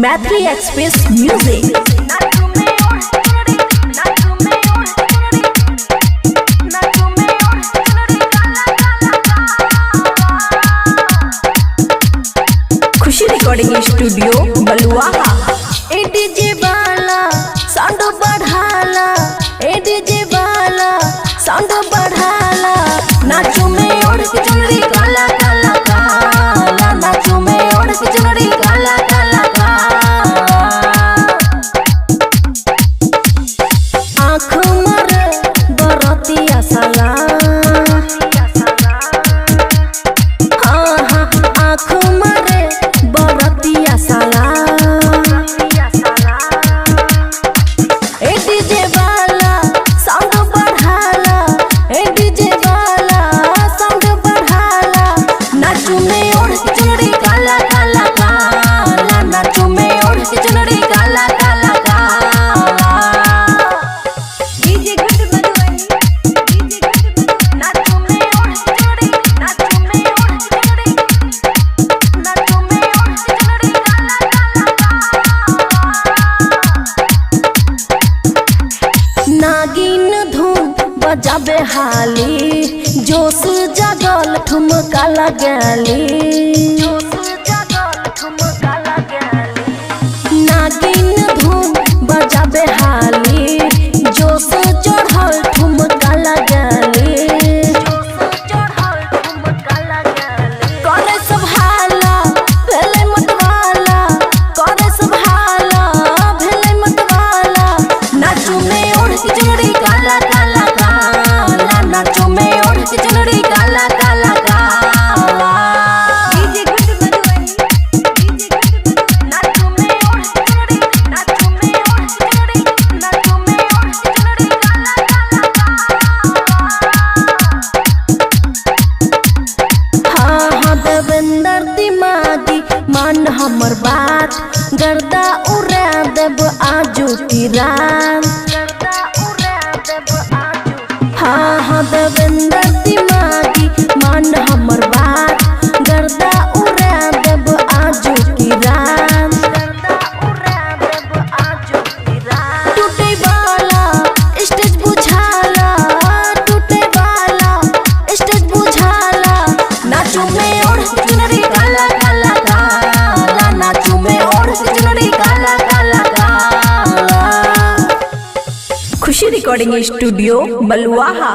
maithili express music। खुशी recording studio बलुआहा। ए DJ वाला sound बढ़ाला, ए DJ वाला sound बढ़ाला, नाचू में ओढ़ के चुनरी काला काला काला, नाचू में ओढ़ के चुनरी काला काला काला। आँख मारे बरतिया साला, हाँ हाँ आँख मारे बरतिया साला। नागिन धूम बजाबे हाली, जोश जागल ठुमका लगली। नागिन धूम बजाबे हाली, जोश चढ़ल ठुमका लगली। करे सब हाला भेले मतवाला, करे सब हाला भेले मतवाला, नाचू में ओढ़ के चुनरी काला काला काला, नाचू में ओढ़ के चुनरी काला काला काला। DJ good Madhubani, DJ good नाचू में ओढ़ के चुनरी, नाचू में ओढ़ के चुनरी, नाचू में ओढ़ के चुनरी काला काला काला। हाँ हाँ देवेंद्र दिमागी मान हमर बात, गर्दा उड़ा देब आजू की रात। हाँ हाँ देवेंद्र दिमागी मान हमर बात, गर्दा उड़ा देब आजू की रात। टूटे वाला स्टेज बुझाला, टूटे वाला स्टेज बुझाला, नाचू में ओढ़ के चुनरी काला काला काला, नाचू में ओढ़ के चुनरी काला काला काला। खुशी रिकॉर्डिंग स्टूडियो बलुआहा।